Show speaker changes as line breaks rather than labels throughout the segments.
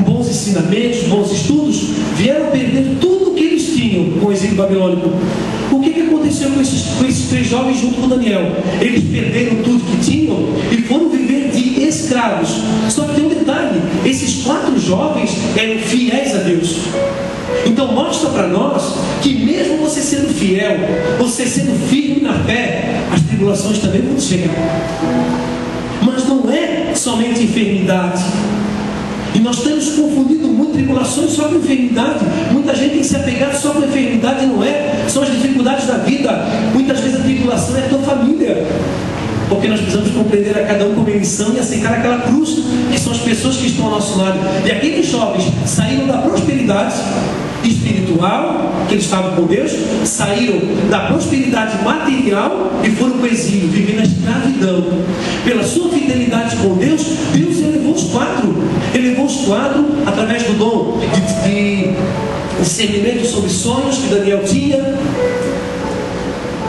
com bons ensinamentos, bons estudos, vieram perder tudo o que eles tinham com o exílio babilônico. O que aconteceu com esses 3 jovens junto com Daniel? Eles perderam tudo que tinham e foram viver de escravos. Só que tem um detalhe: esses 4 jovens eram fiéis a Deus. Então mostra para nós que mesmo você sendo fiel, você sendo firme na fé, as tribulações também vão chegar. Mas não é somente enfermidade. E nós temos confundido muito tribulações só com enfermidade. Muita gente tem se apegado só com enfermidade, não é? São as dificuldades da vida. Muitas vezes a tribulação é a tua família. Porque nós precisamos compreender a cada um como eles são e aceitar aquela cruz, que são as pessoas que estão ao nosso lado. E aqueles jovens saíram da prosperidade espiritual, que eles estavam com Deus, saíram da prosperidade material e foram para o exílio, vivendo a escravidão. Pela sua fidelidade com Deus, Deus elevou os 4. Elevou os 4 através do dom de discernimento sobre sonhos que Daniel tinha.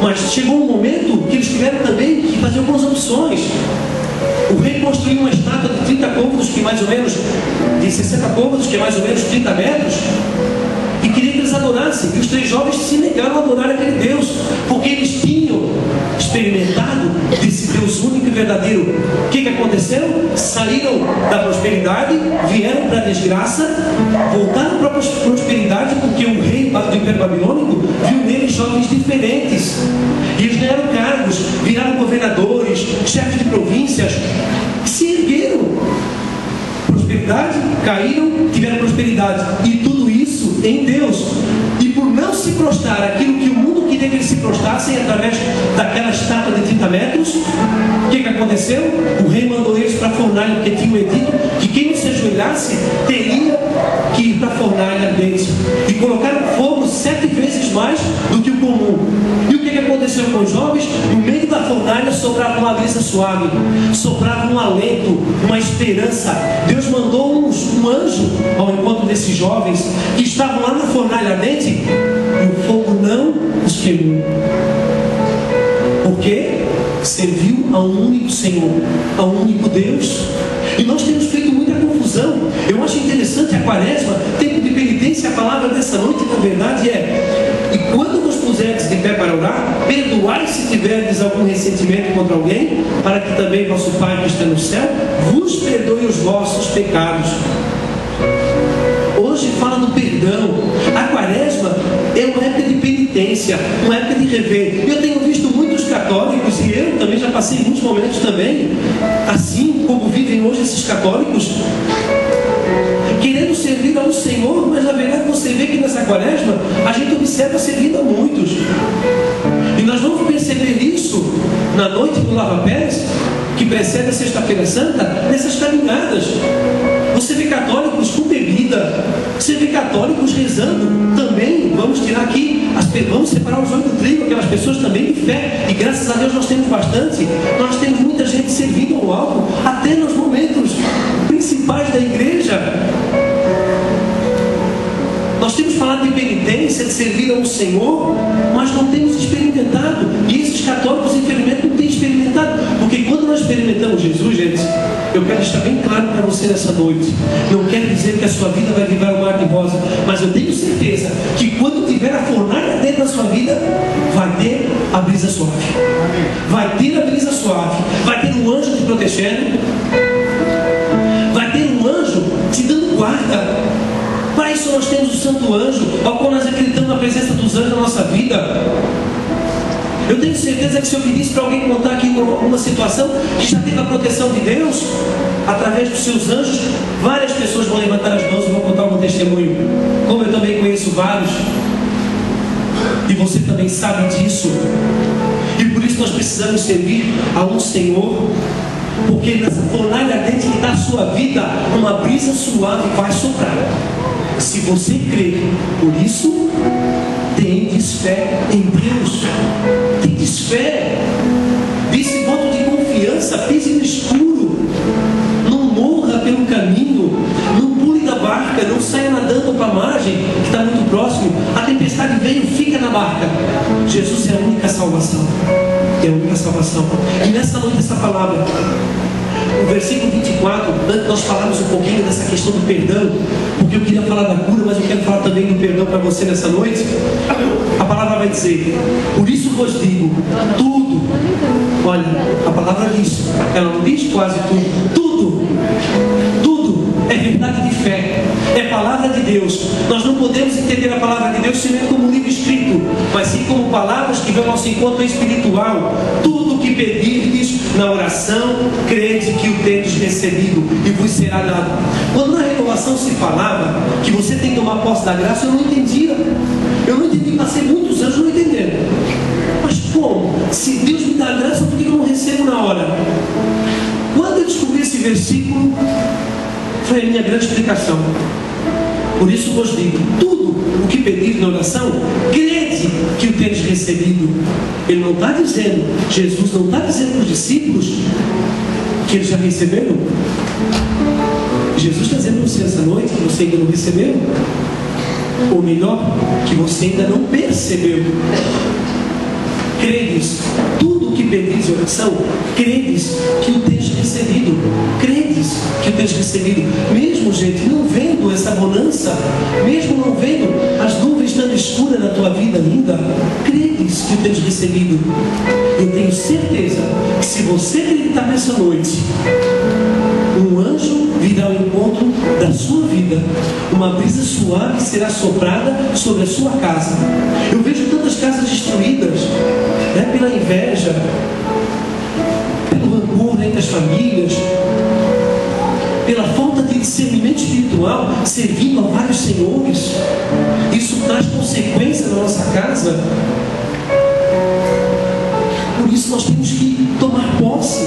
Mas chegou um momento que eles tiveram também que fazer algumas opções. O rei construiu uma estátua de 30 côvados, que mais ou menos, de 60 côvados, que é mais ou menos 30 metros, e queria que eles adorassem. E os 3 jovens se negaram a adorar aquele Deus, porque eles tinham experimentado desse Deus único e verdadeiro. O que aconteceu? Saíram da prosperidade, vieram para a desgraça, voltaram para a prosperidade, porque o rei do Império Babilônico viu neles jovens diferentes. E eles ganharam cargos, viraram governadores, chefes de províncias, se ergueram. Prosperidade, caíram, tiveram prosperidade. E tudo isso em Deus. E por não se prostrar aquilo que o mundo queria que eles se prostrassem através daquela estátua de 30 metros, o que aconteceu? O rei mandou eles para a fornalha, porque tinha um edito que quem não se ajoelhasse teria que ir para a fornalha ardente. E colocaram fogo 7 vezes mais do que o comum. E o que aconteceu com os jovens? No meio da fornalha soprava uma brisa suave, soprava um alento, uma esperança. Deus mandou um anjo ao encontro desses jovens que estavam lá na fornalha ardente, e o fogo não os queimou. Por quê? Serviu a um único Senhor, a um único Deus. E nós temos feito muita confusão. Eu acho interessante a quaresma, tempo de penitência. A palavra dessa noite, na verdade, é: e quando vos puserdes de pé para orar, perdoai se tiverdes algum ressentimento contra alguém, para que também vosso Pai que está no céu vos perdoe os vossos pecados. Hoje fala do perdão. A quaresma é uma época de penitência, uma época de rever. Eu tenho visto muitos católicos, e eu também já passei muitos momentos também, assim como vivem hoje esses católicos, querendo servir ao Senhor, mas na verdade você vê que nessa quaresma a gente observa servindo a muitos. E nós vamos perceber isso na noite do lava-pés, que precede a Sexta-feira Santa, nessas caminhadas. Você vê católicos com bebida, você vê católicos rezando também. Vamos tirar aqui, vamos separar os joio do trigo, aquelas pessoas também de fé, e graças a Deus nós temos bastante. Nós temos muita gente servindo ao álcool, até nos momentos principais da igreja. Nós temos falado de penitência, de servir ao Senhor, mas não temos experimentado. E esses católicos, infelizmente, não têm experimentado. Porque quando nós experimentamos Jesus, gente, eu quero deixar bem claro para você nessa noite. Não quero dizer que a sua vida vai virar um mar de rosa, mas eu tenho certeza que quando tiver a fornalha dentro da sua vida, vai ter a brisa suave. Vai ter a brisa suave. Vai ter um anjo te protegendo. Vai ter um anjo te dando guarda. Para isso nós temos o Santo Anjo, ao qual nós acreditamos na presença dos anjos na nossa vida. Eu tenho certeza que se eu pedisse para alguém contar aqui uma situação que já teve a proteção de Deus, através dos seus anjos, várias pessoas vão levantar as mãos e vão contar um testemunho. Como eu também conheço vários, e você também sabe disso. E por isso nós precisamos servir a um Senhor, porque nessa fornalha ardente que está a sua vida, uma brisa suave vai soprar. Se você crer, por isso, tendes fé em Deus. Tendes fé. Desse voto de confiança, pise no escuro. Não morra pelo caminho. Não pule da barca. Não saia nadando para a margem, que está muito próximo. A tempestade veio, fica na barca. Jesus é a única salvação. É a única salvação. E nessa noite essa palavra: o versículo 24, antes nós falamos um pouquinho dessa questão do perdão, porque eu queria falar da cura, mas eu quero falar também do perdão para você nessa noite. A palavra vai dizer: por isso vos digo, tudo. Olha, a palavra diz, ela não diz quase tudo, tudo é verdade de fé, é palavra de Deus. Nós não podemos entender a palavra de Deus somente como um livro escrito, mas sim como palavras que vão ao nosso encontro espiritual. Tudo que pedirdes na oração, crede que o tendes recebido e vos será dado. Quando na renovação se falava que você tem que tomar posse da graça, eu não entendia. Passei muitos anos não entendendo. Mas como? Se Deus me dá graça, por que eu não recebo na hora? Quando eu descobri esse versículo, foi a minha grande explicação. Por isso vos digo, tudo o que pedir na oração, crede que o tendes recebido. Ele não está dizendo, Jesus não está dizendo para os discípulos que eles já receberam. Jesus está dizendo para você essa noite que você ainda não recebeu. Ou melhor, que você ainda não percebeu. Credes, tudo o que pedis em oração, credes que o tens recebido. Credes que o tens recebido. Mesmo, gente, não vendo essa bonança, mesmo não vendo as nuvens estando escuras na tua vida ainda, credes que o tens recebido. Eu tenho certeza que se você acreditar nessa noite, um anjo virá ao encontro da sua vida, uma brisa suave será soprada sobre a sua casa. Eu vejo tantas casas destruídas, pela inveja, pelo rancor entre as famílias, pela falta de discernimento espiritual, servindo a vários senhores. Isso traz consequência na nossa casa. Por isso nós temos que tomar posse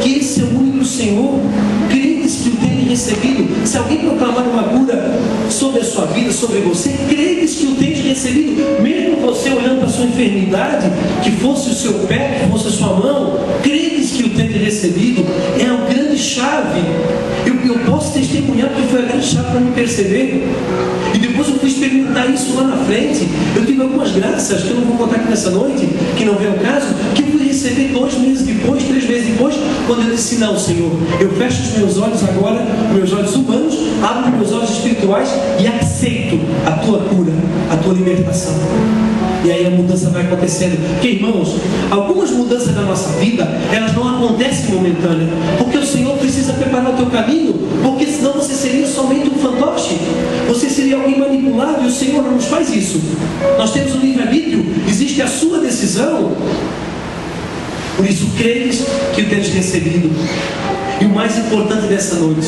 que esse é o único Senhor. Credes que o tem recebido. Se alguém proclamar uma cura sobre a sua vida, sobre você, credes que o tem recebido. Mesmo você olhando para a sua enfermidade, que fosse o seu pé, que fosse a sua mão, credes que o tem recebido. É a grande chave. Eu posso testemunhar que foi a grande chave para me perceber. E depois eu fui experimentar isso lá na frente. Eu tive algumas graças, que eu não vou contar aqui nessa noite, que não vem ao caso, que eu fui receber 2 meses depois, 3 meses depois, quando eu disse: não, Senhor, eu fecho os meus olhos agora, meus olhos humanos, abro meus olhos espirituais e aceito a tua cura, a tua libertação. E aí a mudança vai acontecendo. Porque, irmãos, algumas mudanças da nossa vida, elas não acontecem momentâneas, porque o Senhor precisa preparar o teu caminho, porque senão você seria somente um fantoche, você seria alguém manipulado, e o Senhor não nos faz isso. Nós temos um livre-arbítrio, existe a sua decisão. Por isso, credes que o tens recebido. E o mais importante dessa noite,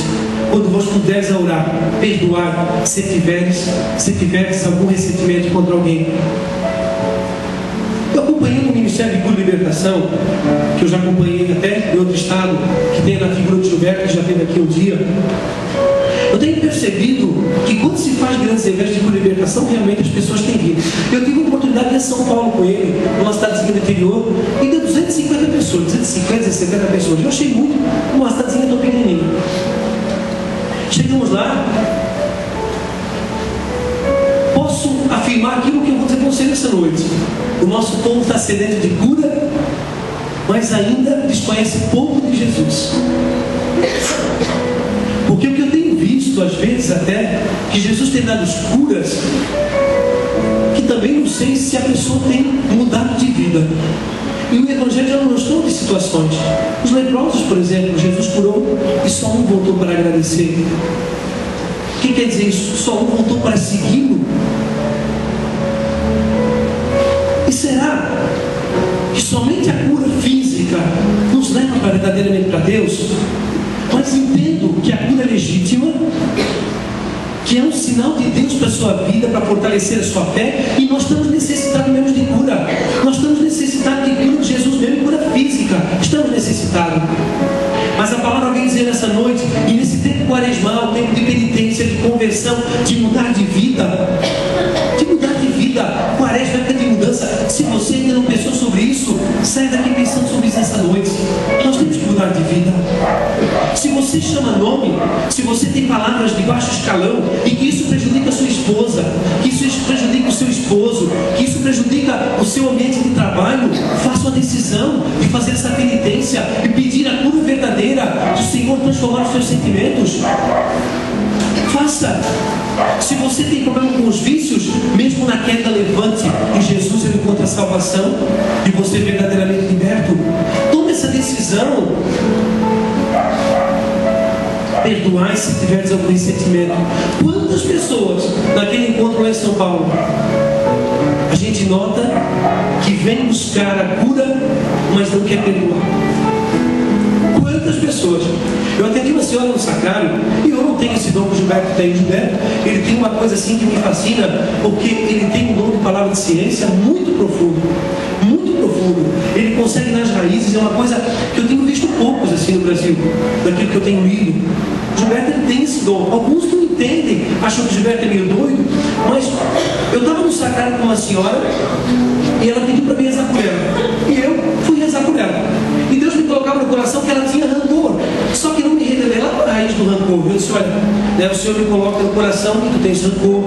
quando vos puderes orar, perdoar, se tiveres algum ressentimento contra alguém. Eu acompanhei no Ministério de Cura e Libertação, que eu já acompanhei até em outro estado, que tem na figura de Gilberto, que já teve aqui um dia. Eu tenho percebido que quando se faz grandes eventos de cura e libertação, realmente as pessoas têm vindo. Eu tive a oportunidade de ir a São Paulo com ele, numa cidadezinha do interior, e deu 250 pessoas, 250, 270 pessoas. Eu achei muito, uma cidadezinha tão pequenininha. Chegamos lá, posso afirmar aquilo que eu vou dizer para você nessa noite. O nosso povo está sedento de cura, mas ainda desconhece pouco de Jesus. Porque o que eu tenho visto, às vezes até, que Jesus tem dado curas, que também não sei se a pessoa tem mudado de vida. E o Evangelho já não mostrou de situações. Os leprosos, por exemplo, Jesus curou e só um voltou para agradecer. O que quer dizer isso? Só um voltou para segui-lo. E será que somente a cura física nos leva verdadeiramente para Deus? Mas entendo que a cura é legítima, que é um sinal de Deus para a sua vida, para fortalecer a sua fé, e nós estamos necessitados mesmo de cura. Nós estamos necessitados de cura de Jesus mesmo, cura física. Estamos necessitados. Mas a palavra vem dizer nessa noite, e nesse tempo quaresmal, tempo de penitência, de conversão, de mudar de vida, quaresma é época de mudança. Se você ainda não pensou sobre isso, saia daqui pensando sobre isso essa noite. Nós temos que mudar de vida. Se você chama nome, se você tem palavras de baixo escalão, e que isso prejudica a sua esposa, que isso prejudica o seu esposo, que isso prejudica o seu ambiente de trabalho, faça uma decisão de fazer essa penitência e pedir a cura verdadeira, Faça. Se você tem problema com os vícios, mesmo na queda, levante. Em Jesus ele encontra a salvação e você é verdadeiramente liberto. Tome essa decisão. Perdoai se tiveres algum sentimento. Quantas pessoas naquele encontro lá em São Paulo, a gente nota que vem buscar a cura, mas não quer perdoar? Quantas pessoas? Eu atendi uma senhora no Sacrário, e eu não tenho esse dom que o Gilberto tem. O Gilberto, ele tem uma coisa assim que me fascina, porque ele tem um dom de palavra de ciência muito profundo. Muito profundo. Ele consegue nas raízes, é uma coisa que eu tenho visto poucos assim no Brasil, daquilo que eu tenho lido. O Gilberto, ele tem esse dom. Alguns não entendem, acham que o Gilberto é meio doido, mas eu estava no Sacrário com uma senhora, e ela pediu para mim rezar por ela. E eu fui rezar por ela. E Deus me colocava no coração que ela tinha rancor. Só que não me revelava a raiz do rancor. Eu disse, olha, né, o Senhor me coloca no coração que tu tens rancor,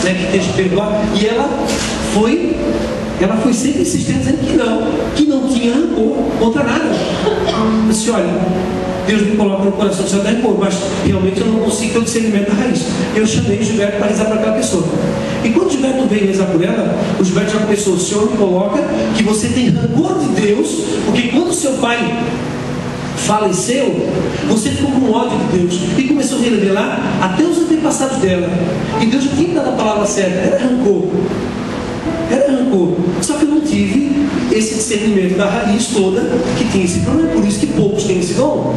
né, que tens de perdoar. E ela foi sempre insistente dizendo que não tinha rancor contra nada. Eu disse, olha, Deus me coloca no coração do Senhor da rancor, mas realmente eu não consigo ter o discernimento da raiz. Eu chamei o Gilberto para rezar para aquela pessoa. E quando o Gilberto veio rezar por ela, o Gilberto já pensou, o Senhor me coloca que você tem rancor de Deus, porque quando seu pai faleceu, você ficou com ódio de Deus e começou a revelar até os antepassados dela. E Deus já tinha dado a palavra certa, era rancor. Era rancor. Só que eu não tive esse discernimento da raiz toda que tinha esse problema. Por isso que poucos têm esse dom.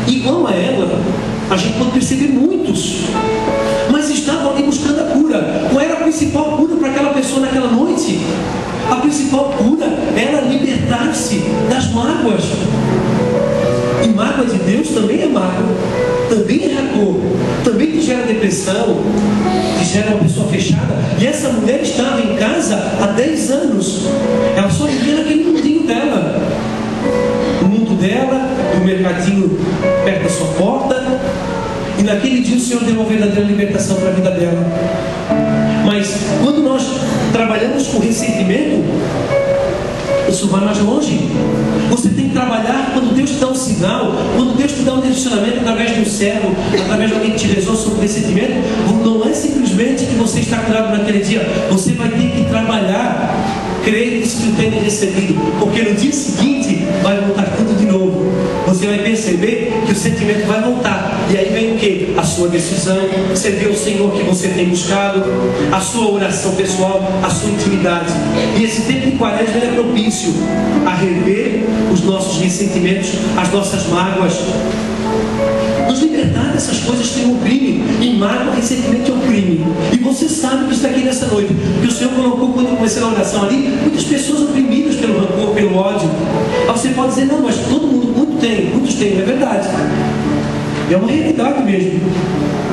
Igual a ela, a gente pode perceber muitos, mas estavam ali buscando a cura. Qual era a principal cura para aquela pessoa naquela noite? A principal cura era libertar-se das mágoas. E mágoa de Deus também é mágoa, também é rancor, também te gera depressão, te gera uma pessoa fechada. E essa mulher estava em casa há 10 anos. Ela só vivia naquele mundinho dela. O mundo dela, o mercadinho perto da sua porta. E naquele dia o Senhor deu uma verdadeira libertação para a vida dela. Mas quando nós trabalhamos com ressentimento, isso vai mais longe. Você tem que trabalhar quando Deus te dá um sinal, quando Deus te dá um direcionamento através de um servo, através de alguém que te rezou sobre o ressentimento. Não é simplesmente que você está curado naquele dia. Você vai ter que trabalhar, crer nisso que o tem recebido, porque no dia seguinte vai voltar tudo de novo. Você vai perceber que o sentimento vai voltar. E aí vem o que? A sua decisão, servir ao Senhor que você tem buscado, a sua oração pessoal, a sua intimidade. E esse tempo de Quaresma é propício a rever os nossos ressentimentos, as nossas mágoas. Nos libertar dessas coisas que nos oprimem. E mágoa, ressentimento é um crime. E você sabe que está aqui nessa noite, que o Senhor colocou, quando eu comecei a oração ali, muitas pessoas oprimidas pelo rancor, pelo ódio. Aí você pode dizer, não, mas todo mundo, muitos têm, é verdade. É uma realidade mesmo.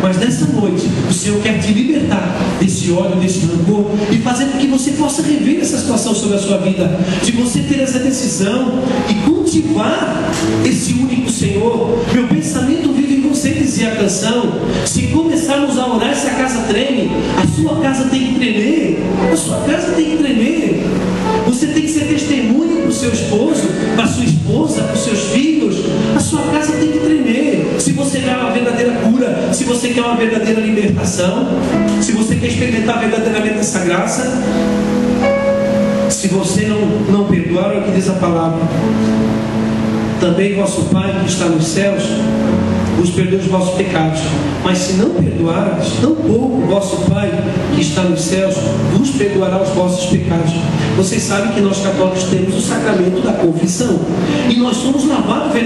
Mas nessa noite, o Senhor quer te libertar desse ódio, desse rancor, e fazer com que você possa rever essa situação sobre a sua vida, de você ter essa decisão e cultivar esse único Senhor. Meu pensamento vive em você, dizia a canção. Se começarmos a orar, essa casa treme. A sua casa tem que tremer. A sua casa tem que tremer. Você tem que ser testemunho para o seu esposo, para a sua esposa, para os seus filhos. A sua casa tem que tremer. Se você quer uma verdadeira cura, se você quer uma verdadeira libertação, se você quer experimentar verdadeiramente essa graça, se você não perdoar, é o que diz a palavra. Também vosso Pai que está nos céus vos perdoa os vossos pecados. Mas se não perdoares, tampouco o vosso Pai que está nos céus vos perdoará os vossos pecados. Vocês sabem que nós católicos temos o sacramento da confissão. E nós somos lavados verdadeiramente.